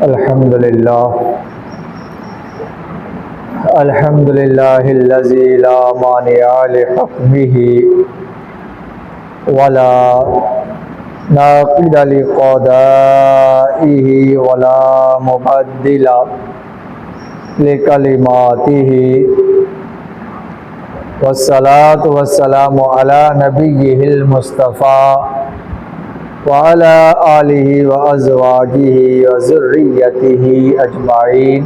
الحمد لله الذي لا مانع لحكمه ولا ناقض لقضائه ولا مبدل لكلماته والصلاة والسلام على نبيه المصطفى وعلى آله وأزواجه وذريته أجمعين.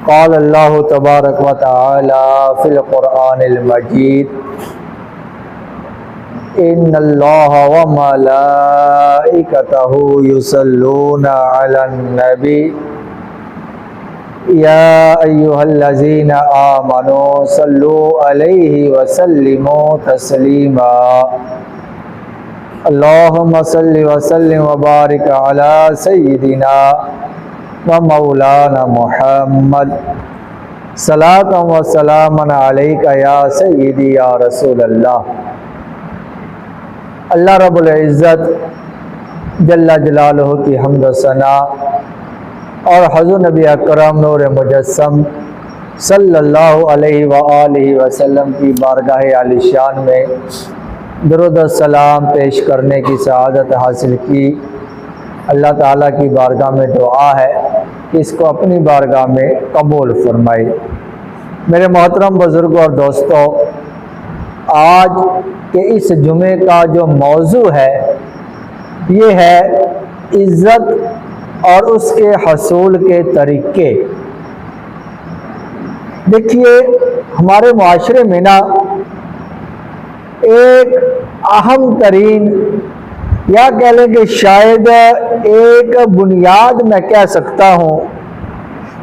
قال الله تبارك وتعالى في القرآن المجيد: إن الله وملائكته يصلون على النبي يا أيها الذين آمنوا صلوا عليه وسلموا تسليما. اللهم صل وسلم وبارك على سيدنا ومولانا محمد صلاة وسلام عليك يا سيدي يا رسول اللہ. اللہ رب العزت جل جلالہ کی حمد و ثنا اور حضور نبی اکرم نور مجسم صلی اللہ علیہ وآلہ وسلم کی بارگاہ عالی شان میں درود و سلام پیش کرنے کی سعادت حاصل کی. اللہ تعالیٰ کی بارگاہ میں دعا ہے کہ اس کو اپنی بارگاہ میں قبول فرمائے. میرے محترم بزرگوں اور دوستوں، آج کے اس جمعے کا جو موضوع ہے یہ ہے عزت اور اس کے حصول کے طریقے. دیکھیے، ہمارے معاشرے میں نا ایک اہم ترین یا کہہ لیں کہ شاید ایک بنیاد میں کہہ سکتا ہوں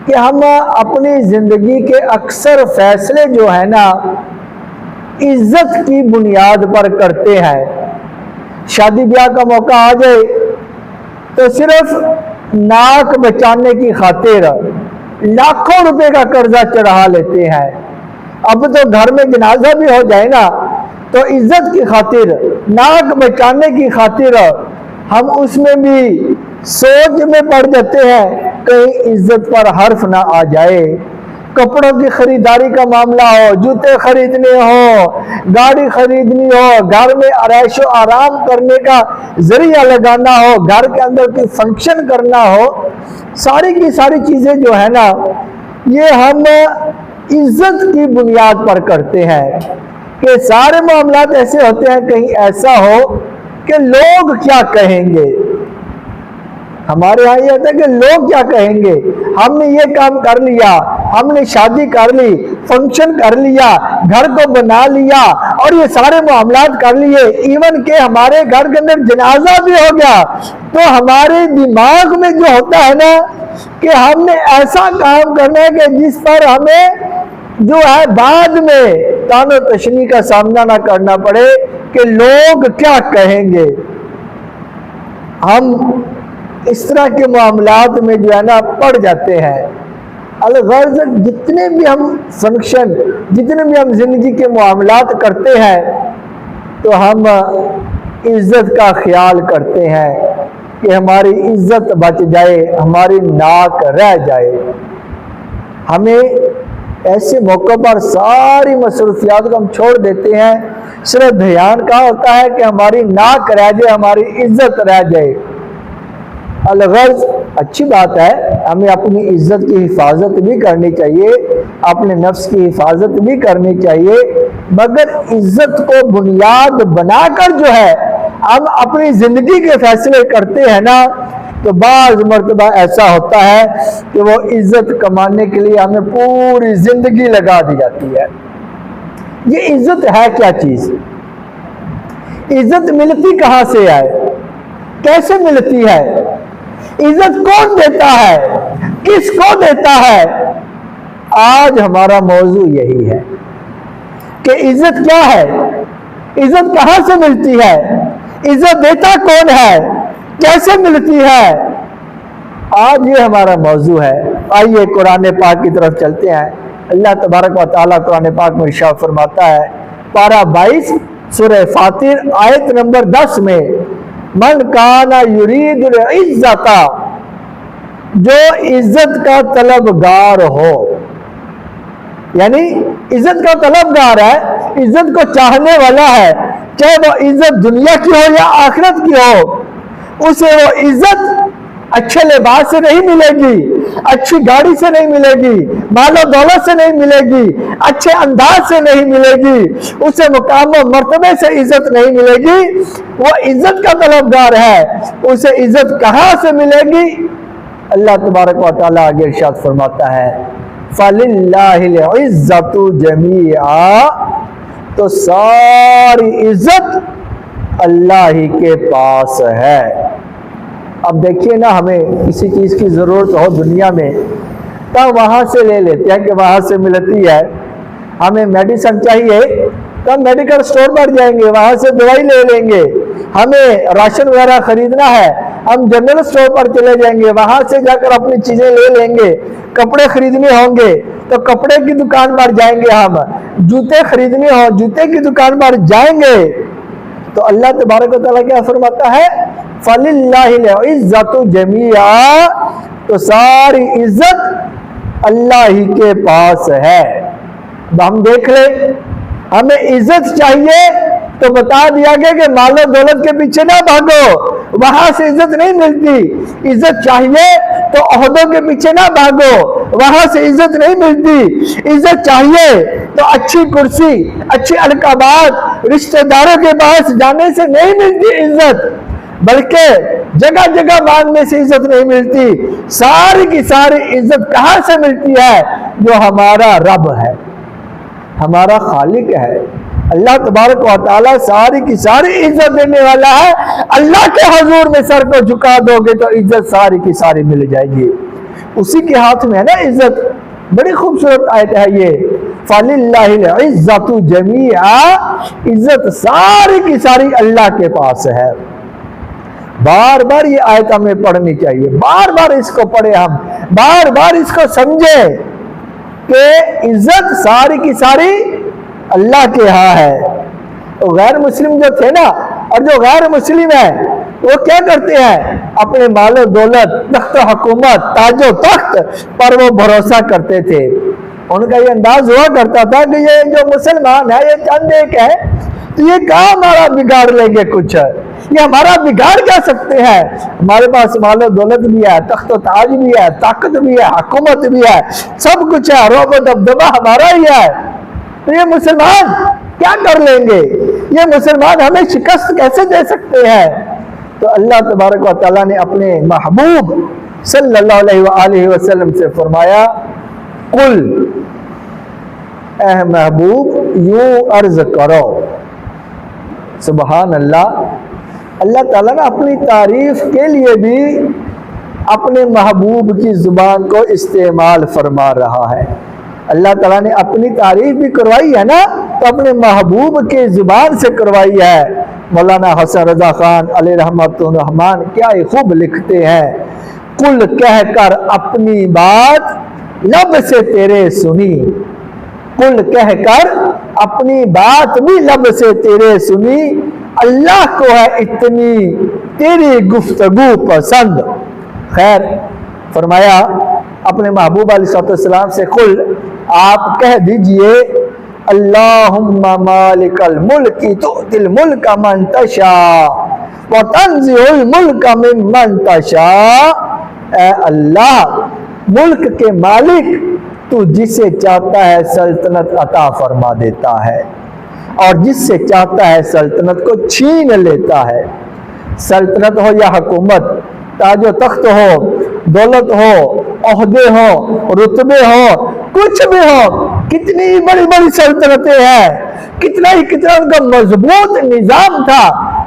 کہ ہم اپنی زندگی کے اکثر فیصلے جو ہیں نا عزت کی بنیاد پر کرتے ہیں. شادی بیاہ کا موقع آ جائے تو صرف ناک بچانے کی خاطر لاکھوں روپے کا قرضہ چڑھا لیتے ہیں. اب تو گھر میں جنازہ بھی ہو جائے نا تو عزت کی خاطر، ناک بچانے کی خاطر ہم اس میں بھی سوچ میں پڑ جاتے ہیں کہیں عزت پر حرف نہ آ جائے. کپڑوں کی خریداری کا معاملہ ہو، جوتے خریدنے ہو، گاڑی خریدنی ہو، گھر میں عیش و آرام کرنے کا ذریعہ لگانا ہو، گھر کے اندر کوئی فنکشن کرنا ہو، ساری کی ساری چیزیں جو ہے نا یہ ہم عزت کی بنیاد پر کرتے ہیں. کہ سارے معاملات ایسے ہوتے ہیں کہیں ایسا ہو کہ لوگ کیا کہیں گے. ہمارے ہاں یہ ہوتا ہے کہ لوگ کیا کہیں گے. ہم نے یہ کام کر لیا، ہم نے شادی کر لی، فنکشن کر لیا، گھر کو بنا لیا اور یہ سارے معاملات کر لیے، ایون کہ ہمارے گھر کے اندر جنازہ بھی ہو گیا تو ہمارے دماغ میں جو ہوتا ہے نا کہ ہم نے ایسا کام کرنا ہے کہ جس پر ہمیں جو ہے بعد میں تان و تشنی کا سامنا نہ کرنا پڑے کہ لوگ کیا کہیں گے. ہم اس طرح کے معاملات میں جو ہے نا پڑ جاتے ہیں. الغرض جتنے بھی ہم فنکشن، جتنے بھی ہم زندگی کے معاملات کرتے ہیں تو ہم عزت کا خیال کرتے ہیں کہ ہماری عزت بچ جائے، ہماری ناک رہ جائے. ہمیں ایسے موقع پر ساری مصروفیات کو ہم چھوڑ دیتے ہیں، صرف دھیان کا ہوتا ہے کہ ہماری ناک رہ جائے، ہماری عزت رہ جائے. الغرض اچھی بات ہے، ہمیں اپنی عزت کی حفاظت بھی کرنی چاہیے، اپنے نفس کی حفاظت بھی کرنی چاہیے، مگر عزت کو بنیاد بنا کر جو ہے ہم اپنی زندگی کے فیصلے کرتے ہیں نا تو بعض مرتبہ ایسا ہوتا ہے کہ وہ عزت کمانے کے لیے ہمیں پوری زندگی لگا دی جاتی ہے. یہ عزت ہے کیا چیز؟ عزت ملتی کہاں سے ہے؟ کیسے ملتی ہے؟ عزت کون دیتا ہے؟ کس کو دیتا ہے؟ آج ہمارا موضوع یہی ہے کہ عزت کیا ہے، عزت کہاں سے ملتی ہے، عزت دیتا کون ہے، کیسے ملتی ہے. آج یہ ہمارا موضوع ہے. آئیے قرآن پاک کی طرف چلتے ہیں. اللہ تبارک و تعالیٰ قرآن پاک میں ارشاد فرماتا ہے، پارہ 22 سورہ فاطر آیت نمبر 10 میں، من کانا یرید العزت جو عزت کا طلبگار ہو، یعنی عزت کا طلبگار ہے، عزت کو چاہنے والا ہے، چاہے وہ عزت دنیا کی ہو یا آخرت کی ہو، اسے وہ عزت اچھے لباس سے نہیں ملے گی، اچھی گاڑی سے نہیں ملے گی، مال و دولت سے نہیں ملے گی، اچھے انداز سے نہیں ملے گی، اسے مقام و مرتبے سے عزت نہیں ملے گی۔ وہ عزت کا طلبگار ہے، اسے عزت کہاں سے ملے گی؟ اللہ تبارک و تعالیٰ آگے ارشاد فرماتا ہے فَلِلَّهِ الْعِزَّةُ جَمِيعًا، تو ساری عزت اللہ ہی کے پاس ہے۔ اب دیکھیے نا، ہمیں کسی چیز کی ضرورت ہو دنیا میں تو وہاں سے لے لیتے ہیں کہ وہاں سے ملتی ہے۔ ہمیں میڈیسن چاہیے تو ہم میڈیکل سٹور پر جائیں گے، وہاں سے دوائی لے لیں گے۔ ہمیں راشن وغیرہ خریدنا ہے، ہم جنرل سٹور پر چلے جائیں گے، وہاں سے جا کر اپنی چیزیں لے لیں گے۔ کپڑے خریدنے ہوں گے تو کپڑے کی دکان پر جائیں گے، ہم جوتے خریدنے ہوں جوتے کی دکان پر جائیں گے۔ تو اللہ تبارک و تعالیٰ کیا فرماتا ہے فَلِلَّهِ الْعِزَّةُ جَمِيعًا، تو ساری عزت اللہ ہی کے پاس ہے۔ ہم دیکھ لیں، ہمیں عزت چاہیے تو بتا دیا گیا کہ مال و دولت کے پیچھے نہ بھاگو، وہاں سے عزت نہیں ملتی۔ عزت چاہیے تو عہدوں کے پیچھے نہ بھاگو، وہاں سے عزت نہیں ملتی۔ عزت چاہیے تو اچھی کرسی، اچھی القابات، رشتہ داروں کے پاس جانے سے نہیں ملتی عزت، بلکہ جگہ جگہ مانگنے سے عزت نہیں ملتی۔ ساری کی ساری عزت کہاں سے ملتی ہے؟ جو ہمارا رب ہے، ہمارا خالق ہے۔ اللہ تبارک و تعالیٰ ساری کی ساری عزت دینے والا ہے۔ اللہ کے حضور میں سر کو جھکا دو گے تو عزت ساری کی ساری مل جائے گی، اسی کے ہاتھ میں ہے نا عزت۔ بڑی خوبصورت آیت ہے یہ، فَلِلَّهِ الْعِزَّةُ جَمِيعًا، عزت ساری کی ساری اللہ کے پاس ہے۔ بار بار یہ آیت ہمیں پڑھنی چاہیے، بار بار اس کو پڑھیں، ہم بار بار اس کو سمجھیں کہ عزت ساری کی ساری اللہ کے ہاں ہے۔ تو غیر مسلم جو تھے نا، اور جو غیر مسلم ہے، وہ کیا کرتے ہیں؟ اپنے مال و دولت، تخت و حکومت، تاج و تخت پر وہ بھروسہ کرتے تھے۔ ان کا یہ انداز ہوا کرتا تھا کہ یہ جو مسلمان ہے یہ چند ایک ہے، تو یہ کہاں ہمارا بگاڑ لیں گے کچھ، یہ ہمارا بگاڑ کیا سکتے ہیں؟ ہمارے پاس مال و دولت بھی ہے، تخت و تاج بھی ہے، طاقت بھی ہے، حکومت بھی ہے، سب کچھ ہے، رعب و دبدبہ ہمارا ہی ہے، تو یہ مسلمان کیا کر لیں گے؟ یہ مسلمان ہمیں شکست کیسے دے سکتے ہیں؟ تو اللہ تبارک و تعالیٰ نے اپنے محبوب صلی اللہ علیہ وآلہ وسلم سے فرمایا قل، اے محبوب یوں عرض کرو۔ سبحان اللہ، اللہ تعالیٰ نے اپنی تعریف کے لیے بھی اپنے محبوب کی زبان کو استعمال فرما رہا ہے۔ اللہ تعالیٰ نے اپنی تعریف بھی کروائی ہے نا، تو اپنے محبوب کے زبان سے کروائی ہے۔ مولانا حسن رضا خان علیہ رحمت الرحمن کیا خوب لکھتے ہیں، کل کہہ کر اپنی بات لب سے تیرے سنی، کل کہہ کر اپنی بات بھی لب سے تیرے سنی، اللہ کو ہے اتنی تیری گفتگو پسند۔ خیر، فرمایا اپنے محبوب علیہ السلام سے قل، آپ کہہ دیجئے اللہم مالک الملک تؤتی الملک من تشاء وتنزع الملک ممن تشاء، اے اللہ ملک کے مالک، تو جسے چاہتا ہے سلطنت عطا فرما دیتا ہے اور جس سے چاہتا ہے سلطنت کو چھین لیتا ہے۔ سلطنت ہو یا حکومت، تاج و تخت ہو، دولت ہو، عہدے ہو، رتبے ہو، کچھ بھی ہو، کتنی بڑی بڑی سلطنتیں ہیں، کتنا ان کا مضبوط نظام تھا،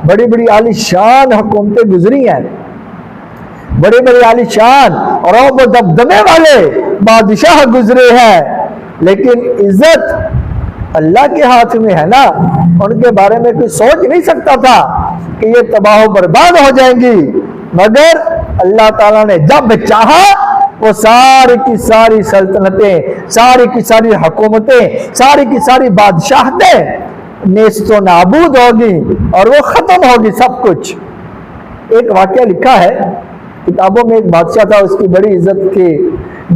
بڑی بڑی عالی شان حکومتیں گزری ہیں، بڑے بڑے عالی شان اور رعب و دبدبے والے بادشاہ گزرے ہیں، لیکن عزت اللہ کے ہاتھ میں ہے نا۔ ان کے بارے میں کوئی سوچ نہیں سکتا تھا کہ یہ تباہ و برباد ہو جائیں گی، مگر اللہ تعالیٰ نے جب چاہا وہ ساری کی ساری سلطنتیں، ساری کی ساری حکومتیں، ساری کی ساری بادشاہتیں نیست و نابود ہوگی اور وہ ختم ہوگی سب کچھ۔ ایک واقعہ لکھا ہے کتابوں میں ایک بادشاہ تھا، اس کی بڑی عزت تھی،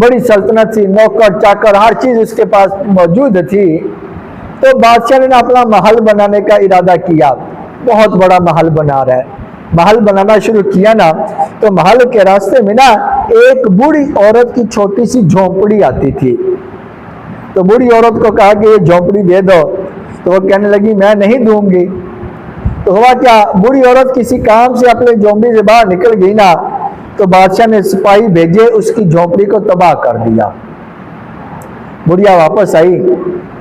بڑی سلطنت تھی، نوکر چاکر ہر چیز اس کے پاس موجود تھی۔ تو بادشاہ نے اپنا محل بنانے کا ارادہ کیا، بہت بڑا محل بنا رہا ہے۔ محل بنانا شروع کیا نا، تو محل کے راستے میں نا ایک بوڑھی عورت کی چھوٹی سی جھونپڑی آتی تھی۔ تو بوڑھی عورت کو کہا کہ یہ جھونپڑی دے دو، تو وہ کہنے لگی میں نہیں دوں گی۔ تو ہوا کیا، بوڑھی عورت کسی کام سے اپنے جھونپڑی سے باہر نکل گئی نا، تو بادشاہ نے سپاہی بھیجے، اس کی جھونپڑی کو تباہ کر دیا۔ بڑھیا واپس آئی،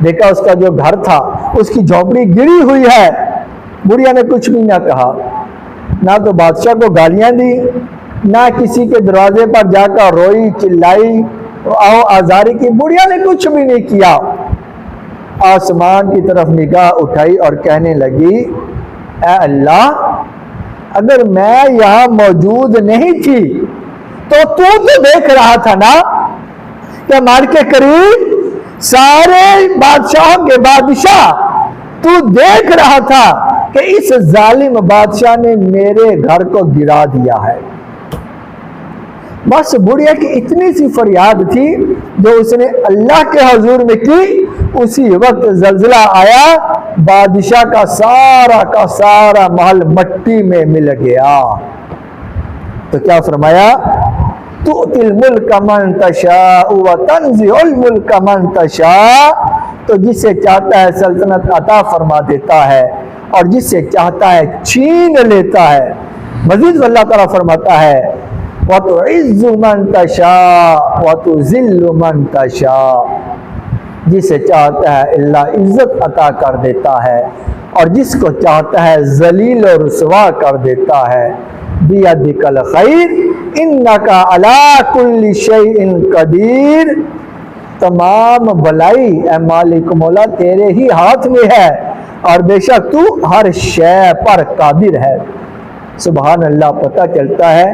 دیکھا اس کا جو گھر تھا اس کی جھونپڑی گری ہوئی ہے۔ بڑھیا نے کچھ بھی نہ کہا، نہ تو بادشاہ کو گالیاں دی، نہ کسی کے دروازے پر جا کر روئی چلائی آزاری کی، بڑھیا نے کچھ بھی نہیں کیا۔ آسمان کی طرف نگاہ اٹھائی اور کہنے لگی اے اللہ، اگر میں یہاں موجود نہیں تھی تو دیکھ رہا تھا نا کہ ہمارے کے قریب سارے بادشاہوں کے بادشاہ، تو دیکھ رہا تھا کہ اس ظالم بادشاہ نے میرے گھر کو گرا دیا ہے۔ بس بڑھیا کی اتنی سی فریاد تھی جو اس نے اللہ کے حضور میں کی، اسی وقت زلزلہ آیا، بادشاہ کا سارا محل مٹی میں مل گیا۔ تو کیا فرمایا، تؤتی الملک من تشاء وتنزع الملک من تشاء، تو جس سے چاہتا ہے سلطنت عطا فرما دیتا ہے اور جس سے چاہتا ہے چھین لیتا ہے۔ مزید اللہ تعالیٰ فرماتا ہے وَتُعِزُّ مَن تَشَاءُ وَتُذِلُّ مَن تَشَاءُ، جس سے چاہتا ہے اللہ عزت عطا کر دیتا ہے اور جس کو چاہتا ہے ذلیل و رسوا کر دیتا ہے۔ بِيَدِكَ الْخَيْرُ إِنَّكَ عَلَىٰ كُلِّ شَيْءٍ قَدِيرٌ، تمام بھلائی اے مالک مولا تیرے ہی ہاتھ میں ہے اور بے شک تو ہر شے پر قادر ہے۔ سبحان اللہ، پتہ چلتا ہے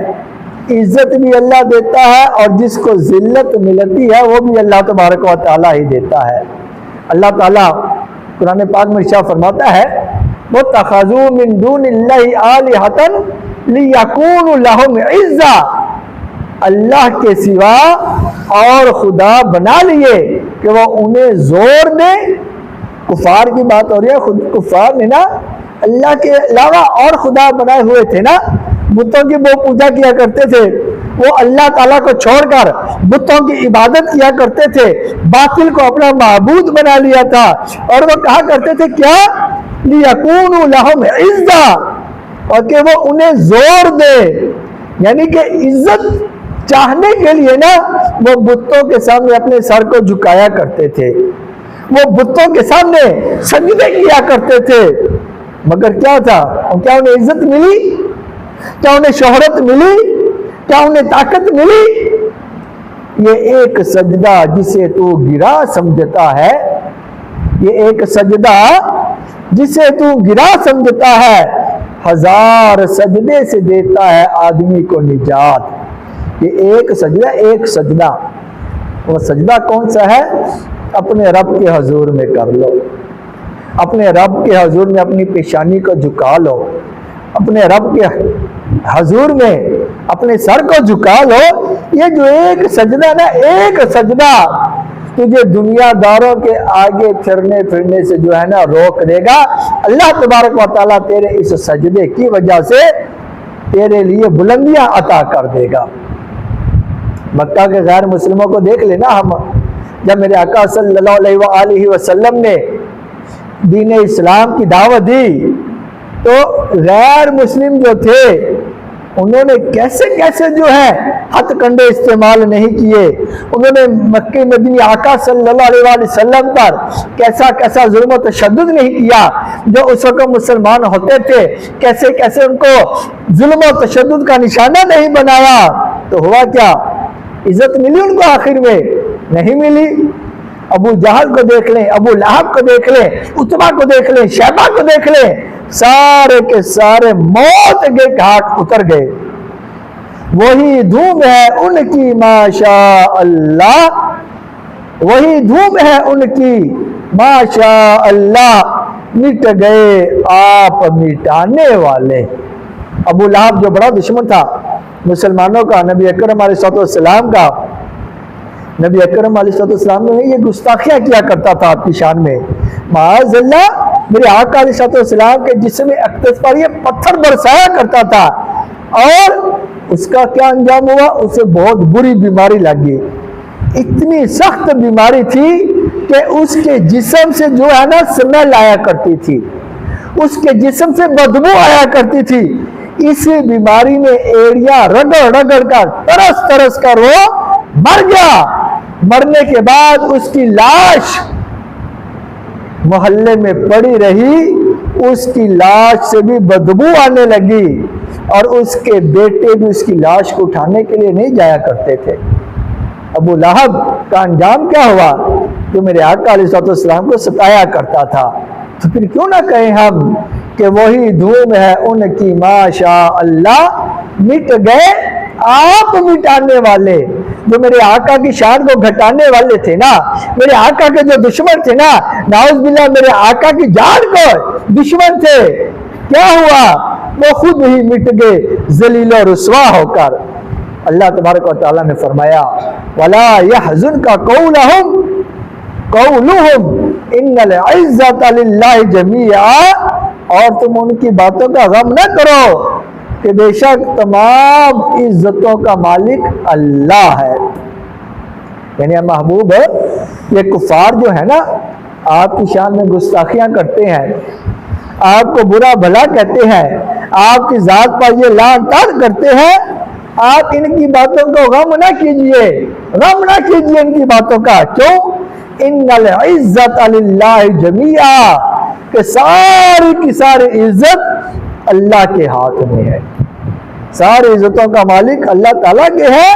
عزت بھی اللہ دیتا ہے اور جس کو ذلت ملتی ہے وہ بھی اللہ تبارک و تعالیٰ ہی دیتا ہے۔ اللہ تعالیٰ قرآن پاک میں ارشاد فرماتا ہے وَاتَّخَذُوا مِن دُونِ اللَّهِ آلِهَةً لِيَكُونُوا لَهُمْ عِزًّا، اللہ کے سوا اور خدا بنا لیے کہ وہ انہیں زور دے۔ کفار کی بات ہو رہی ہے، خود کفار نے نا اللہ کے علاوہ اور خدا بنائے ہوئے تھے نا، بتوں کی وہ پوجا کیا کرتے تھے، وہ اللہ تعالیٰ کو چھوڑ کر بتوں کی عبادت کیا کرتے تھے، باطل کو اپنا معبود بنا لیا تھا، اور وہ کہا کرتے تھے کیا لِيَكُونُوا لَهُمْ عِزًّا، اور کہ وہ انہیں زور دے، یعنی کہ عزت چاہنے کے لیے نا وہ بتوں کے سامنے اپنے سر کو جھکایا کرتے تھے، وہ بتوں کے سامنے سجدے کیا کرتے تھے، مگر کیا تھا، کیا انہیں عزت ملی، کیا انہیں شہرت ملی، کیا انہیں طاقت ملی؟ یہ ایک سجدہ جسے تو گرا سمجھتا ہے، یہ ایک سجدہ جسے تو گرا سمجھتا ہے، ہزار سجدے سے دیتا ہے آدمی کو نجات۔ یہ ایک سجدہ، وہ سجدہ کون سا ہے؟ اپنے رب کے حضور میں کر لو، اپنے رب کے حضور میں اپنی پیشانی کو جھکا لو، اپنے رب کے حضور میں اپنے سر کو جھکا لو۔ یہ جو ایک سجدہ نا، ایک سجدہ تجھے دنیا داروں کے آگے پھرنے سے جو ہے نا روک دے گا۔ اللہ تبارک و تعالیٰ تیرے اس سجدے کی وجہ سے تیرے لیے بلندیاں عطا کر دے گا۔ مکہ کے غیر مسلموں کو دیکھ لینا، ہم جب میرے آقا صلی اللہ علیہ وآلہ وسلم نے دین اسلام کی دعوت دی تو غیر مسلم جو تھے انہوں نے کیسے جو ہے ہتھ کنڈے استعمال نہیں کیے، انہوں نے مکہ مدنی آقا صلی اللہ علیہ وآلہ وسلم پر کیسا ظلم و تشدد نہیں کیا، جو اس وقت مسلمان ہوتے تھے کیسے ان کو ظلم و تشدد کا نشانہ نہیں بنایا۔ تو ہوا کیا، عزت ملی ان کو؟ آخر میں نہیں ملی۔ ابو جہل کو دیکھ لیں، ابو لہب کو دیکھ لیں، عتبہ کو دیکھ لیں، شیبہ کو دیکھ لیں، سارے کے سارے موت کے گھاٹ اتر گئے۔ وہی دھوم ہے ان کی ماشاء اللہ، وہی دھوم ہے ان کی ماشاء اللہ، مٹ گئے آپ مٹانے والے۔ ابو لہب جو بڑا دشمن تھا، مسلمانوں کا، نبی اکرم علیہ السلام کا، نبی اکرم علیہ السلام نے یہ گستاخیاں کیا کرتا تھا آپ کی شان میں. معاذ اللہ میرے آقا علیہ السلام کے جسم اقدس پر یہ پتھر برسایا کرتا تھا، اور اس کا کیا انجام ہوا؟ اسے بہت بری بیماری لگ گئی. اتنی سخت بیماری تھی کہ اس کے جسم سے جو ہے نا سمیل آیا کرتی تھی، اس کے جسم سے بدبو آیا کرتی تھی. اس بیماری میں ایڑیاں رگڑ رگڑ کر ترس ترس کر وہ مر گیا. مرنے کے بعد اس کی لاش محلے میں پڑی رہی، اس کی لاش سے بھی بدبو آنے لگی، اور اس کے بیٹے بھی اس کی لاش کو اٹھانے کے لیے نہیں جایا کرتے تھے. ابو لہب کا انجام کیا ہوا؟ جو میرے آقا علیہ السلام کو ستایا کرتا تھا. تو پھر کیوں نہ کہیں ہم کہ وہی دھوم ہے ان کی ماشاء اللہ، مٹ گئے آپ مٹانے والے. جو میرے آقا کی شان کو گھٹانے والے تھے نا، میرے آقا کے جو دشمن تھے نا، نعوذ باللہ میرے آقا کی جان کو دشمن تھے، کیا ہوا؟ وہ خود ہی مٹ گئے ذلیل و رسوا ہو کر. اللہ تبارک و تعالیٰ نے فرمایا وَلَا يَحْزُنْكَ قَوْلُهُمْ إِنَّ الْعِزَّةَ لِلَّهِ جَمِيعًا، اور تم ان کی باتوں کا غم نہ کرو کہ بے شک تمام عزتوں کا مالک اللہ ہے. یعنی محبوب یہ کفار جو ہے نا، آپ کی شان میں گستاخیاں کرتے ہیں، آپ کو برا بھلا کہتے ہیں، آپ کی ذات پر یہ لعن طعن کرتے ہیں. آپ ان کی باتوں کو غم نہ کیجئے، غم نہ کیجئے ان کی باتوں کا. کیوں؟ ان العزت للہ جمیعا، کہ ساری کی ساری عزت اللہ کے ہاتھ میں ہے، ساری عزتوں کا مالک اللہ تعالیٰ کے ہے.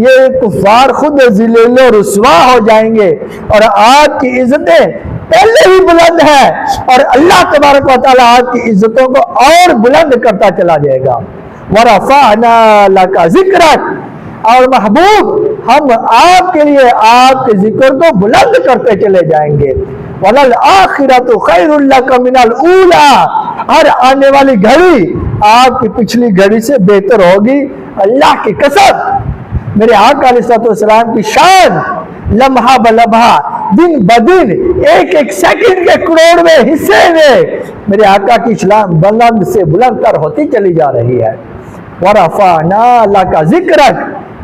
یہ کفار خود ذلیل و رسوا ہو جائیں گے، اور آپ کی عزتیں پہلے ہی بلند ہیں، اور اللہ تبارک و تعالیٰ آپ کی عزتوں کو اور بلند کرتا چلا جائے گا. وَرَفَعْنَا لَكَ ذِكْرَكَ، اور محبوب ہم آپ کے لیے آپ کے ذکر کو بلند کرتے چلے جائیں گے. وَلَلْآخِرَةُ خَيْرٌ لَكَ مِنَ الْأُولَى، ہر آنے والی گھڑی آپ کی پچھلی گھڑی سے بہتر ہوگی. اللہ کی قسم، میرے آقا علیہ السلام کی شان لمحہ بلمحہ، دن بدن، ایک ایک سیکنڈ کے کروڑویں حصے میں میرے آقا کی شان بلند سے بلند تر ہوتی چلی جا رہی ہے. وَرَفَعْنَا لَكَ ذِكْرَكَ،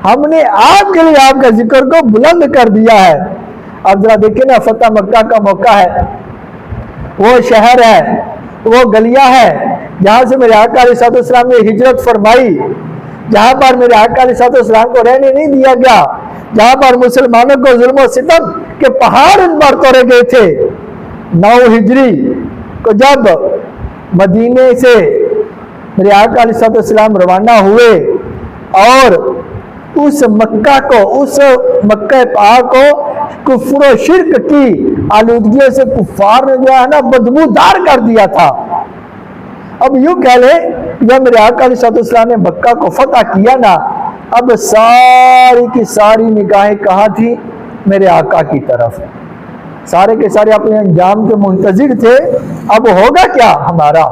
ہم نے آپ کے لیے آپ کا ذکر کو بلند کر دیا ہے. اب ذرا دیکھیں نا، فتح مکہ کا موقع ہے، وہ شہر ہے، وہ گلیاں ہے جہاں سے میرے آقا علیہ السلام نے ہجرت فرمائی، جہاں پر میرے آقا علیہ السلام کو رہنے نہیں دیا گیا، جہاں پر مسلمانوں کو ظلم و ستم کے پہاڑ ان پر توڑے گئے تھے. 9 ہجری کو جب مدینے سے میرے آقا علیہ السلام روانہ ہوئے، اور اس مکہ کو، اس مکہ پاک کو کفر و شرک کی آلودگیوں سے کفار نے جو ہے نا بدبودار کر دیا تھا. اب یوں کہہ لیں جب میرے آقا علیہ السلام نے مکہ کو فتح کیا نا، اب ساری کی ساری نگاہیں کہاں تھی؟ میرے آقا کی طرف. سارے کے سارے اپنے انجام کے منتظر تھے. اب ہوگا کیا ہمارا؟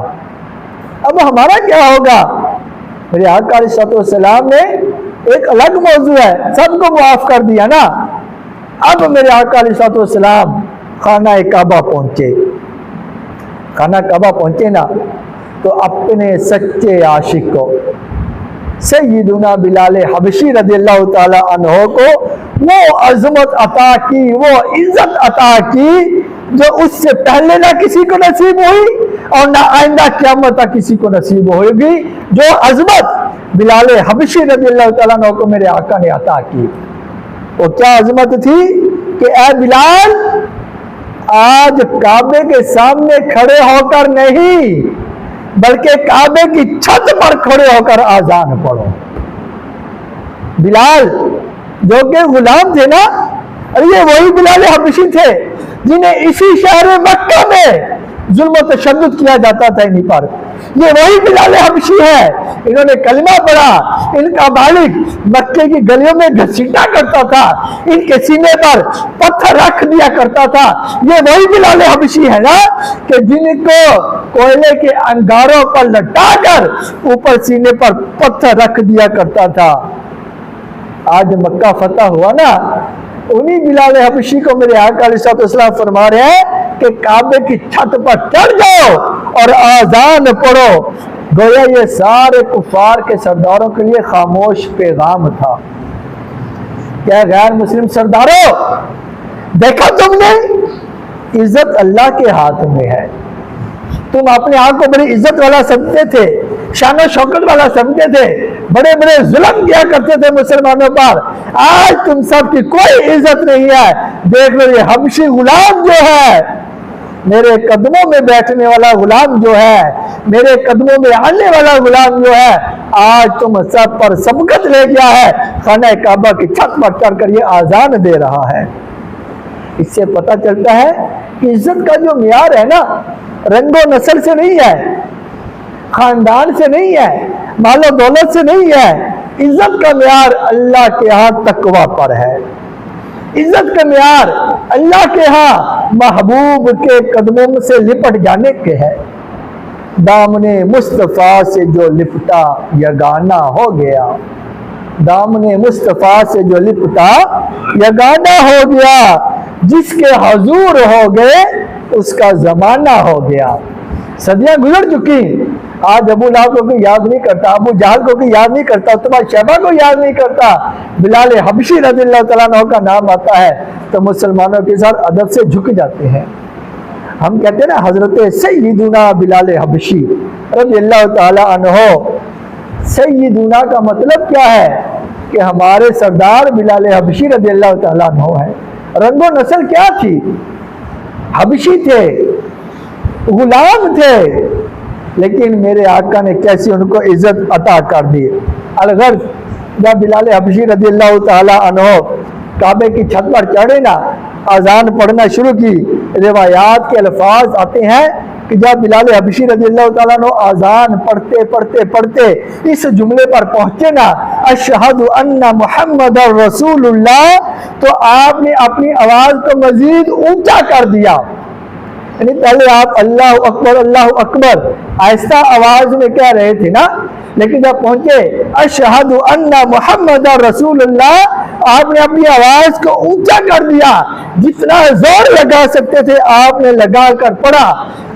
اب ہمارا کیا ہوگا؟ میرے آقا علیہ السلام نے ایک الگ موضوع ہے، سب کو معاف کر دیا نا. اب میرے آقا علیہ السلام خانہ کعبہ پہنچے. خانہ کعبہ پہنچے نا تو اپنے سچے عاشق کو، سیدنا بلال حبشی رضی اللہ تعالی عنہ کو وہ عظمت عطا کی، وہ عزت عطا کی جو اس سے پہلے نہ کسی کو نصیب ہوئی اور نہ آئندہ قیامت تک کسی کو نصیب ہوگی. جو عظمت بلال حبشی رضی اللہ تعالیٰ عنہ کو میرے آقا نے عطا کی، وہ کیا عظمت تھی کہ اے بلال، آج کعبے کے سامنے کھڑے ہو کر نہیں بلکہ کعبے کی چھت پر کھڑے ہو کر آذان پڑھو. بلال جو کہ غلام تھے نا، یہ وہی بلال حبشی تھے جنہیں اسی شہر مکہ میں ظلم و تشدد کیا جاتا تھا انہی پر. یہ وہی بلال حبشی ہے، انہوں نے کلمہ پڑھا، ان کا مالک مکے کی گلیوں میں گھسیٹا کرتا تھا، ان کے سینے پر پتھر رکھ دیا کرتا تھا۔ یہ وہی بلال حبشی ہے نا کہ جن کو کوئلے کے انگاروں پر لٹا کر اوپر سینے پر پتھر رکھ دیا کرتا تھا۔ آج مکہ فتح ہوا نا، انہی بلال حبشی کو میرے آقا علیہ السلام فرما رہے ہیں کہ کعبے کی چھت پر چڑھ جاؤ اور آذان پڑھو۔ گویا یہ سارے کفار کے سرداروں کے لیے خاموش پیغام تھا۔ کیا غیر مسلم سرداروں، دیکھا تم نے، عزت اللہ کے ہاتھ میں ہے۔ تم اپنے آپ کو بڑی عزت والا سمجھتے تھے، شان و شوکت والا سمجھتے تھے، بڑے بڑے ظلم کیا کرتے تھے مسلمانوں پر۔ آج تم سب کی کوئی عزت نہیں ہے۔ دیکھ لو یہ حبشی غلام جو ہے، میرے قدموں میں بیٹھنے والا غلام جو ہے، میرے قدموں میں آنے والا غلام جو ہے، آج تم سب پر سبقت لے گیا ہے، خانہ کعبہ کی چھت پر چڑھ کر یہ آذان دے رہا ہے۔ اس سے پتہ چلتا ہے کہ عزت کا جو معیار ہے نا، رنگ و نسل سے نہیں ہے، خاندان سے نہیں ہے، مال و دولت سے نہیں ہے۔ عزت کا معیار اللہ کے ہاں تقوی پر ہے۔ عزت کا معیار اللہ کے ہاں محبوب کے قدموں سے لپٹ جانے کے ہے۔ دامن مصطفیٰ سے جو لپٹا یگانہ ہو گیا، دامن مصطفیٰ سے جو لپٹا یگانہ ہو گیا، جس کے حضور ہو گئے اس کا زمانہ ہو گیا۔ صدیاں گزر چکی، آج ابو لہب کو کوئی یاد نہیں کرتا، ابو جہل کو کوئی یاد نہیں کرتا، عتبہ شیبہ کو یاد نہیں کرتا، بلال حبشی رضی اللہ تعالیٰ عنہ کا نام آتا ہے تو مسلمانوں کے ساتھ ادب سے جھک جاتے ہیں۔ ہم کہتے ہیں نا حضرت سیدنا بلال حبشی رضی اللہ تعالیٰ عنہ۔ سیدنا کا مطلب کیا ہے کہ ہمارے سردار بلال حبشی رضی اللہ تعالیٰ عنہ ہے۔ رنگ و نسل کیا تھی؟ حبشی تھے، غلام تھے، لیکن میرے آقا نے کیسی ان کو عزت عطا کر دی۔ الغرض جب بلال حبشی رضی اللہ تعالیٰ عنہ کعبے کی چھت پر چڑھے نا، اذان پڑھنا شروع کی، روایات کے الفاظ آتے ہیں کہ جب بلال حبشی رضی اللہ تعالیٰ عنہ اذان پڑھتے پڑھتے پڑھتے اس جملے پر پہنچے نا، اشہد ان محمد رسول اللہ، تو آپ نے اپنی آواز کو مزید اونچا کر دیا۔ یعنی پہلے آپ اللہ اکبر آہستہ آواز میں کہہ رہے تھے نا، لیکن جب پہنچے اشہد ان محمد رسول اللہ، آپ نے اپنی آواز کو اونچا کر دیا، جتنا زور لگا سکتے تھے آپ نے لگا کر پڑھا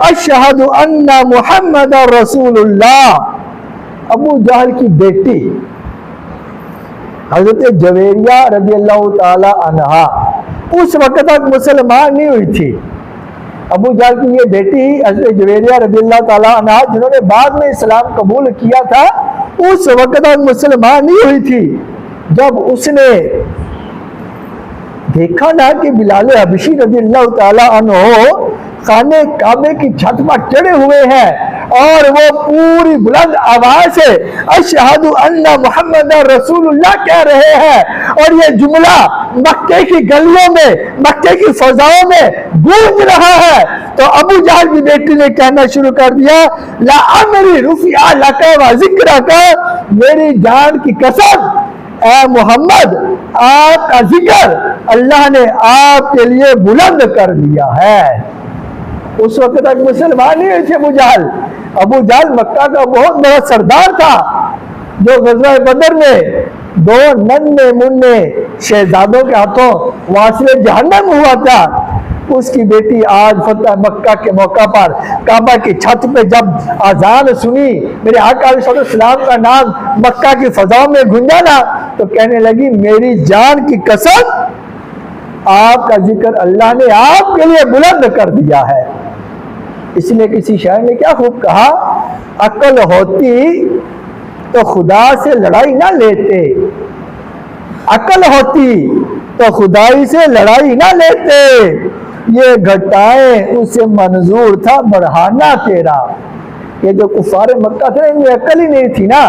اشہد ان محمد رسول اللہ۔ ابو جہل کی بیٹی حضرت جویریہ رضی اللہ تعالی عنہا اس وقت تک مسلمان نہیں ہوئی تھی۔ ابو جہل کی یہ بیٹی حضرت جویریہ رضی اللہ تعالی عنہا، جنہوں نے بعد میں اسلام قبول کیا تھا، اس وقت تک مسلمان نہیں ہوئی تھی۔ جب اس نے دیکھا نا کہ بلال حبشی رضی اللہ تعالی عنہ خانے کعبے کی چھت پر چڑھے ہوئے ہیں اور وہ پوری بلند آواز سے اشہد ان محمد رسول اللہ کہہ رہے ہیں، اور یہ جملہ مکے کی گلیوں میں، مکے کی فضاؤں میں گونج رہا ہے، تو ابو جہل کی بیٹی نے کہنا شروع کر دیا لا امری رفیع لک و ذکرک، میری جان کی قسم اے محمد، آپ کا ذکر اللہ نے آپ کے لیے بلند کر دیا ہے۔ اس وقت تک مسلمان نہیں ہوئے تھے ابو جہل۔ ابو جہل مکہ کا بہت بڑا سردار تھا، جو غزوہ بدر میں 2 ننھے منھے شہزادوں کے ہاتھوں واصل جہنم ہوا تھا۔ اس کی بیٹی آج فتح مکہ کے موقع پر کعبہ کی چھت پہ جب اذان سنی، میرے آقا علیہ السلام کا نام مکہ کی فضاؤں میں گونجا نا، تو کہنے لگی میری جان کی قسم آپ کا ذکر اللہ نے آپ کے لیے بلند کر دیا ہے۔ اس لیے کسی شاعر نے کیا خوب کہا، عقل ہوتی تو خدا سے لڑائی نہ لیتے، عقل ہوتی تو خدائی سے لڑائی نہ لیتے، یہ گھٹائیں اسے منظور تھا بڑھانا تیرا۔ یہ جو کفار مکہ تھے ان میں عقل ہی نہیں تھی نا،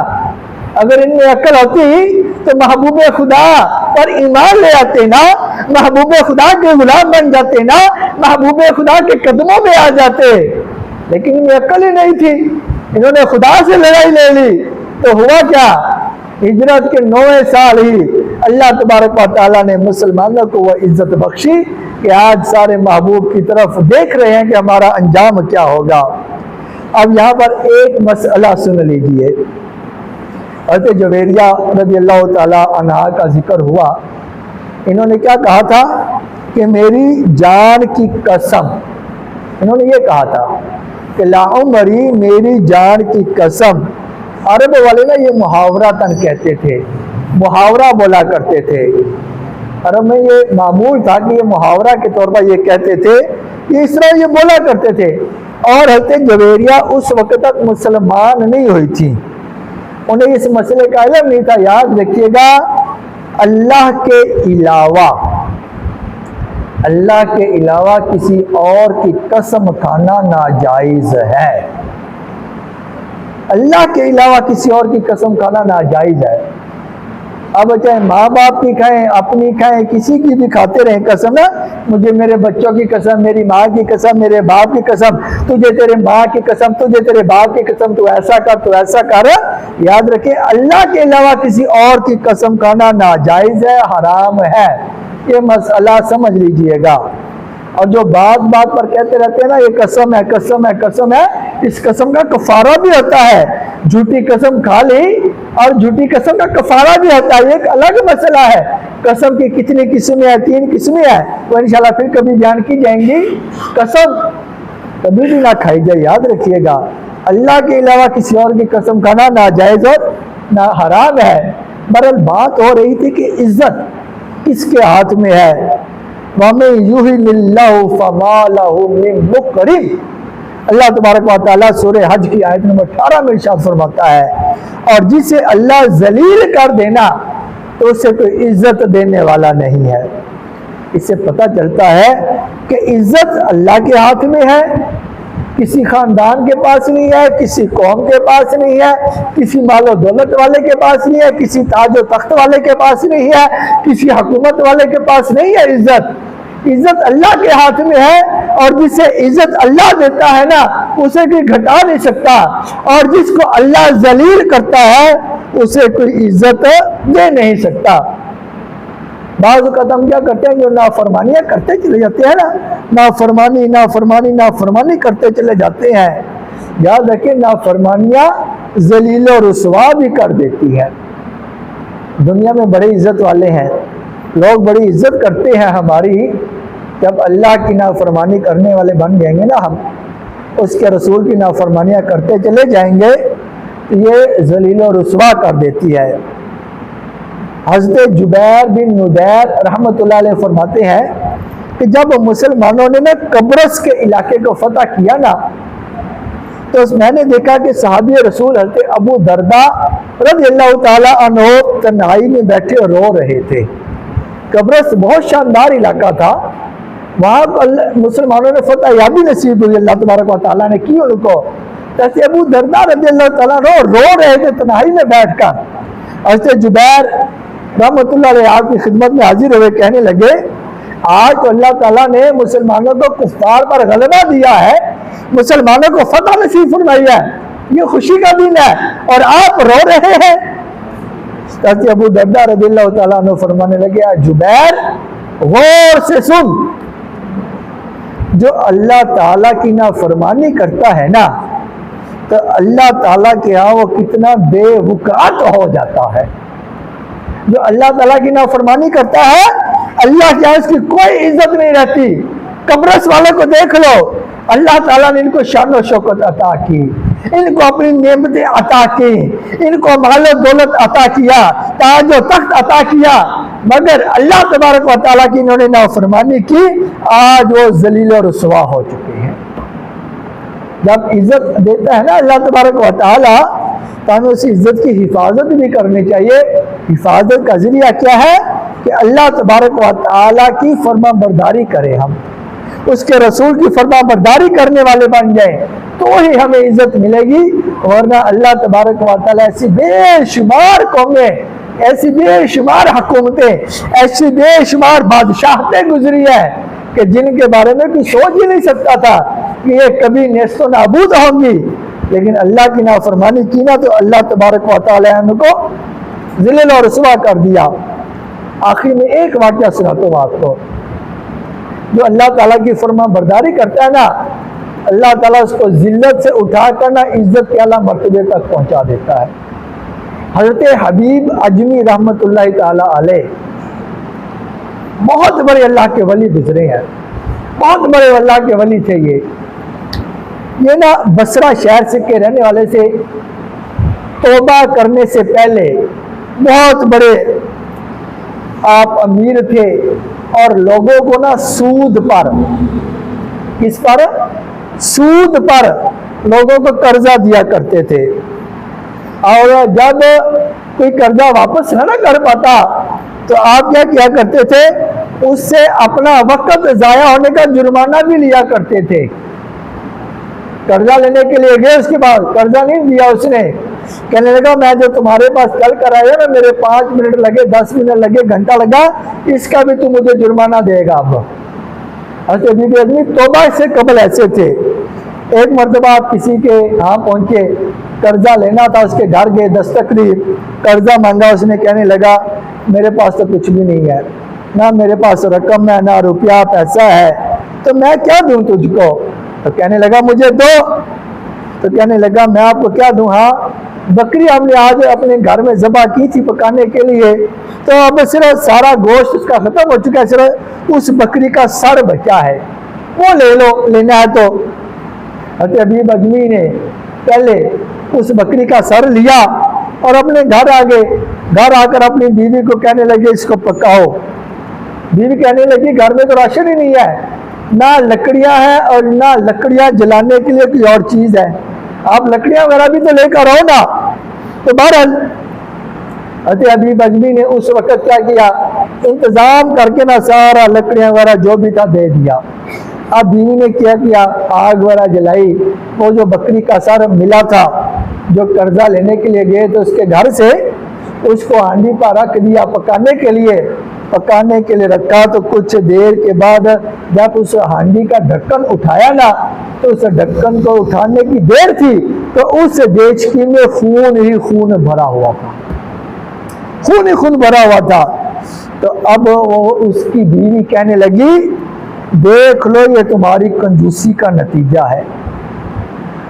اگر ان میں عقل ہوتی تو محبوب خدا پر ایمان لے آتے نا، محبوب خدا کے غلام بن جاتے نا، محبوب خدا کے قدموں میں آ جاتے، لیکن ان میں عقل ہی نہیں تھی۔ انہوں نے خدا سے لڑائی لے لی تو ہوا کیا؟ ہجرت کے 9ویں سال ہی اللہ تبارک و تعالیٰ نے مسلمانوں کو وہ عزت بخشی کہ آج سارے محبوب کی طرف دیکھ رہے ہیں کہ ہمارا انجام کیا ہوگا۔ اب یہاں پر ایک مسئلہ سن لیجئے۔ حضرت جویریہ رضی اللہ تعالیٰ عنہ کا ذکر ہوا، انہوں نے کیا کہا تھا کہ میری جان کی قسم، انہوں نے یہ کہا تھا کہ لا عمری، میری جان کی قسم۔ عرب والے نا یہ محاورہ تن کہتے تھے، محاورہ بولا کرتے تھے۔ عرب میں یہ معمول تھا کہ یہ محاورہ کے طور پر یہ کہتے تھے، یہ اس طرح یہ بولا کرتے تھے۔ اور حضرت جویریہ اس وقت تک مسلمان نہیں ہوئی تھی، انہیں اس مسئلے کا علم نہیں تھا۔ یاد رکھیے گا، اللہ کے علاوہ کسی اور کی قسم کھانا ناجائز ہے۔ اللہ کے علاوہ کسی اور کی قسم کھانا ناجائز ہے۔ اب چاہے ماں باپ کی کھائیں، اپنی کھائیں، کسی کی بھی کھاتے رہیں قسم نا، مجھے میرے بچوں کی قسم، میری ماں کی قسم، میرے باپ کی قسم، تجھے تیرے ماں کی قسم، تجھے تیرے باپ کی قسم، تو ایسا کر، تو ایسا کر۔ یاد رکھیں، اللہ کے علاوہ کسی اور کی قسم کھانا ناجائز ہے، حرام ہے۔ یہ مسئلہ سمجھ لیجئے گا۔ اور جو بات بات پر کہتے رہتے ہیں نا یہ قسم ہے، قسم ہے، قسم ہے، اس قسم کا کفارہ بھی ہوتا ہے۔ جھوٹی قسم کھا لی اور جھوٹی قسم کا کفارہ بھی ہوتا ہے، یہ ایک الگ مسئلہ ہے۔ قسم کی کتنی قسمیں ہیں؟ 3 قسمیں ہیں، وہ انشاءاللہ پھر کبھی بیان کی جائیں گی۔ قسم کبھی بھی نہ کھائی جائے، یاد رکھیے گا۔ اللہ کے علاوہ کسی اور کی قسم کھانا ناجائز اور نہ حرام ہے۔ بہرحال بات ہو رہی تھی کہ عزت کس کے ہاتھ میں ہے۔ وَمَن يُهِنِ اللَّهُ فَمَا لَهُ مِن مُكْرِمٍ، اللہ تبارک و تعالیٰ سورہ حج کی آیت نمبر 18 میں ارشاد فرماتا ہے، اور جسے اللہ ذلیل کر دینا تو اسے کوئی عزت دینے والا نہیں ہے۔ اس سے پتہ چلتا ہے کہ عزت اللہ کے ہاتھ میں ہے، کسی خاندان کے پاس نہیں ہے، کسی قوم کے پاس نہیں ہے، کسی مال و دولت والے کے پاس نہیں ہے، کسی تاج و تخت والے کے پاس نہیں ہے، کسی حکومت والے کے پاس نہیں ہے۔ عزت اللہ کے ہاتھ میں ہے، اور جسے عزت اللہ دیتا ہے نا اسے کوئی گھٹا نہیں سکتا، اور جس کو اللہ ذلیل کرتا ہے اسے کوئی عزت دے نہیں سکتا۔ بعض اوقات ہم کیا کرتے ہیں، جو نافرمانیاں کرتے چلے جاتے ہیں نا، نافرمانی کرتے چلے جاتے ہیں۔ یاد رکھیں، نافرمانیاں ذلیل و رسوا بھی کر دیتی ہیں۔ دنیا میں بڑے عزت والے ہیں، لوگ بڑی عزت کرتے ہیں ہماری، جب اللہ کی نافرمانی کرنے والے بن جائیں گے نا ہم، اس کے رسول کی نافرمانیاں کرتے چلے جائیں گے، یہ ذلیل و رسوا کر دیتی ہے۔ حضرت جبیر بن ندیر رحمۃ اللہ علیہ فرماتے ہیں کہ جب مسلمانوں نے قبرص کے علاقے کو فتح کیا نا، تو میں نے دیکھا کہ صحابی رسول حضرت ابو درداء رضی اللہ تعالی عنہ تنہائی میں بیٹھے رو رہے تھے۔ قبرص بہت شاندار علاقہ تھا، وہاں مسلمانوں نے فتح یابی نصیب ہوئی، اللہ تبارک و تعالیٰ نے کی ان کو۔ جیسے ابو درداء رضی اللہ تعالیٰ عنہ رو رہے تھے تنہائی میں بیٹھ کر، حضرت جبیر رحمۃ اللہ علیہ آپ کی خدمت میں حاضر ہوئے، کہنے لگے آج تو اللہ تعالیٰ نے مسلمانوں کو کفار پر غلبہ دیا ہے، مسلمانوں کو فتح نصیب فرمائی ہے، یہ خوشی کا دن ہے، اور آپ رو رہے ہیں۔ حضرت ابو درداء رضی اللہ تعالیٰ عنہ فرمانے لگے جبیر غور سے سن، جو اللہ تعالیٰ کی نافرمانی کرتا ہے نا تو اللہ تعالیٰ کے ہاں وہ کتنا بے وقعت ہو جاتا ہے۔ جو اللہ تعالیٰ کی نافرمانی کرتا ہے اللہ کے ہاں اس کی کوئی عزت نہیں رہتی۔ قبرص والوں کو دیکھ لو، اللہ تعالیٰ نے ان کو شان و شوکت عطا کی، ان کو اپنی نعمتیں عطا کی، ان کو مال و دولت عطا کیا، تاج و تخت عطا کیا، مگر اللہ تبارک و تعالیٰ کی انہوں نے نافرمانی کی، آج وہ ذلیل و رسوا ہو چکے ہیں۔ جب عزت دیتا ہے نا اللہ تبارک و تعالیٰ تو ہمیں اس عزت کی حفاظت بھی کرنی چاہیے۔ حفاظت کا ذریعہ کیا ہے کہ اللہ تبارک و تعالیٰ کی فرما برداری کریں، ہم اس کے رسول کی فرما برداری کرنے والے بن جائیں تو ہی ہمیں عزت ملے گی، ورنہ اللہ تبارک و تعالیٰ ایسی بے شمار قومیں، ایسی بے شمار حکومتیں، ایسی بے شمار بادشاہتیں گزری ہیں کہ جن کے بارے میں کوئی سوچ ہی نہیں سکتا تھا کہ یہ کبھی نیست و نابود ہوں گی، لیکن اللہ کی نافرمانی کی نا تو اللہ تبارک و تعالیٰ ان کو ذلیل اور رسوا کر دیا۔ آخر میں ایک واقعہ سناتا ہوں آپ کو، جو اللہ تعالیٰ کی فرما برداری کرتا ہے نا، اللہ تعالیٰ اس کو ذلت سے اٹھا کر نا عزت کے اعلیٰ مرتبے تک پہنچا دیتا ہے۔ حضرت حبیب اجمی رحمت اللہ تعالیٰ علیہ بہت بڑے اللہ کے ولی گزرے ہیں، بہت بڑے اللہ کے ولی تھے۔ یہ نا بصرہ شہر سے کے رہنے والے سے توبہ کرنے سے پہلے بہت بڑے آپ امیر تھے، اور لوگوں کو نا سود پر، کس پر؟ سود پر لوگوں کو قرضہ دیا کرتے تھے، اور جب کوئی قرضہ واپس نہ کر پاتا تو آپ کیا کرتے تھے؟ اس سے اپنا وقت ضائع ہونے کا جرمانہ بھی لیا کرتے تھے۔ قرضہ لینے کے لیے گئے، اس کے بعد قرضہ نہیں دیا اس نے، کہنے لگا میں جو تمہارے پاس کل کرایا نا، میرے 5 منٹ لگے، 10 منٹ لگے، گھنٹہ لگا، اس کا بھی تو مجھے جرمانہ دے گا۔ اب حضرت حبیب اجمی توبہ سے قبل ایسے تھے۔ ایک مرتبہ آپ کسی کے ہاں پہنچے، قرضہ لینا تھا، اس کے گھر گئے، دستک دی، قرضہ مانگا، اس نے کہنے لگا میرے پاس تو کچھ بھی نہیں ہے، نہ میرے پاس رقم ہے، نہ روپیہ پیسہ ہے، تو میں کیا دوں تجھ کو؟ تو کہنے لگا مجھے دو۔ تو کہنے لگا میں آپ کو کیا دوں؟ ہاں بکری ہم نے آج اپنے گھر میں ذبح کی تھی پکانے کے لیے، تو اب صرف سارا گوشت اس کا ختم ہو چکا ہے، صرف اس بکری کا سر بچا ہے، وہ لے لو، لینا ہے تو۔ حضرت حبیب اجمی نے پہلے اس بکری کا سر لیا اور اپنے گھر آ گئے، گھر آ کر اپنی بیوی کو کہنے لگے اس کو پکاؤ۔ بیوی کہنے لگی گھر میں تو راشن ہی نہیں ہے، نہ لکڑیاں ہیں اور نہ لکڑیاں جلانے کے لیے کوئی اور چیز ہے، آپ لکڑیاں وغیرہ بھی تو لے کر آؤ نا۔ تو بہرحال حضرت حبیب اجمی نے اس وقت کیا کیا؟ انتظام کر کے نا سارا لکڑیاں وغیرہ جو بھی تھا دے دیا۔ اب بیوی نے کیا آگ وغیرہ جلائی، وہ جو بکری کا سر ملا تھا جو قرضہ لینے کے لیے گئے تو اس کے گھر سے اس کو ہانڈی پر رکھ دیا پکانے کے لیے رکھا۔ تو کچھ دیر کے بعد جب اس ہانڈی کا ڈھکن اٹھایا نا، تو اس ڈھکن کو اٹھانے کی دیر تھی تو اس دیچکی میں خون ہی خون بھرا ہوا تھا، خون ہی خون بھرا ہوا تھا۔ تو اب وہ اس کی بیوی کہنے لگی دیکھ لو یہ تمہاری کنجوسی کا نتیجہ ہے،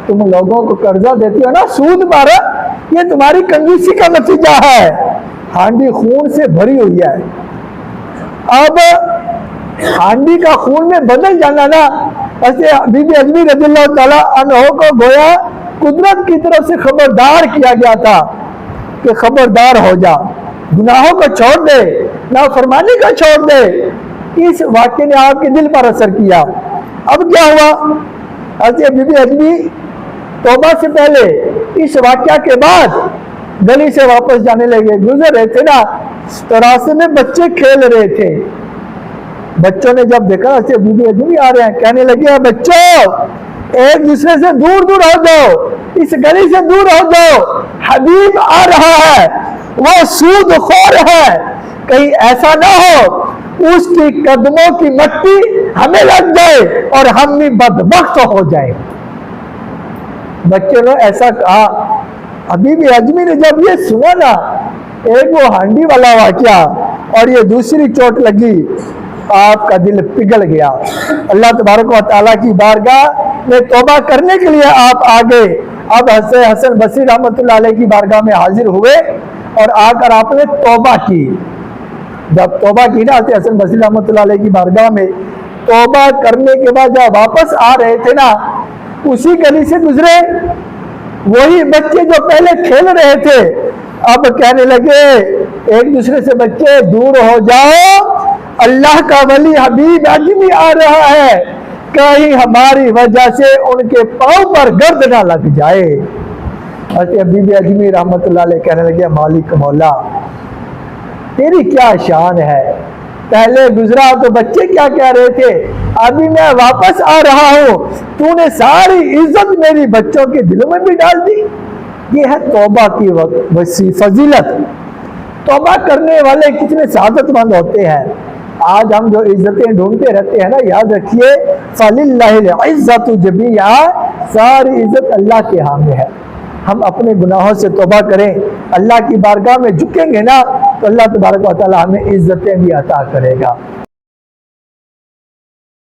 تم لوگوں کو قرضہ دیتی ہو نا سود پر، یہ تمہاری کنجوسی کا نتیجہ ہے، ہانڈی خون سے بھری ہوئی ہے۔ اب ہانڈی کا خون میں بدل جانا نا، ایسے بی بی اجمی رضی اللہ تعالیٰ عنہ کو گویا قدرت کی طرف سے خبردار کیا گیا تھا کہ خبردار ہو جا، گناہوں کو چھوڑ دے، نافرمانی کو چھوڑ دے۔ اس واقعے نے آپ کے دل پر اثر کیا۔ اب کیا ہوا؟ حضرت بی بی اجمی توبہ سے پہلے اس واقعہ کے بعد گلی سے واپس جانے لگے، گزر رہے تھے نا تو راستے میں بچے کھیل رہے تھے۔ بچوں نے جب دیکھا ایسے بی بی اجمی آ رہے ہیں، کہنے لگے بچوں ایک دوسرے سے دور دور ہو جاؤ، اس گلی سے دور ہو جاؤ، حبیب آ رہا ہے، وہ سود خور ہے، کہیں ایسا نہ ہو اس کی قدموں کی مٹی ہمیں لگ جائے اور ہم بھی بدبخت ہو جائیں۔ بچے نے ایسا کہا۔ حبیب اجمی نے جب یہ سنا نا، ایک وہ ہانڈی والا واقعہ اور یہ دوسری چوٹ لگی، آپ کا دل پگھل گیا۔ اللہ تبارک و تعالیٰ کی بارگاہ میں توبہ کرنے کے لیے آپ آگے، اب حسن بصری رحمت اللہ علیہ کی بارگاہ میں حاضر ہوئے اور آ کر آپ نے توبہ کی۔ جب توبہ کی نا حسن بصری رحمت اللہ علیہ کی بارگاہ میں، توبہ کرنے کے بعد جب واپس آ رہے تھے نا، اسی گلی سے گزرے، وہی بچے جو پہلے کھیل رہے تھے اب کہنے لگے ایک دوسرے سے بچے دور ہو جاؤ، اللہ کا ولی حبیب اجمی آ رہا ہے، کہیں ہماری وجہ سے ان کے پاؤں پر گرد نہ لگ جائے۔ حضرت حبیب اجمی رحمت اللہ علیہ کہنے لگے مالک مولا تیری کیا شان ہے، پہلے گزرا تو بچے کیا کہہ رہے تھے، ابھی میں واپس آ رہا ہوں، تو نے ساری عزت میری بچوں کے دلوں میں بھی ڈال دی۔ یہ ہے توبہ کی وسیع فضیلت۔ توبہ کرنے والے کتنے سعادت مند ہوتے ہیں۔ آج ہم جو عزتیں ڈھونڈتے رہتے ہیں نا، یاد رکھیے فَلِلَّهِ الْعِزَّةُ جَمِيعًا، ساری عزت اللہ کے ہاں میں ہے. ہم اپنے گناہوں سے توبہ کریں, اللہ کی بارگاہ میں جھکیں گے نا تو اللہ تبارک و تعالی ہمیں عزتیں بھی عطا کرے گا.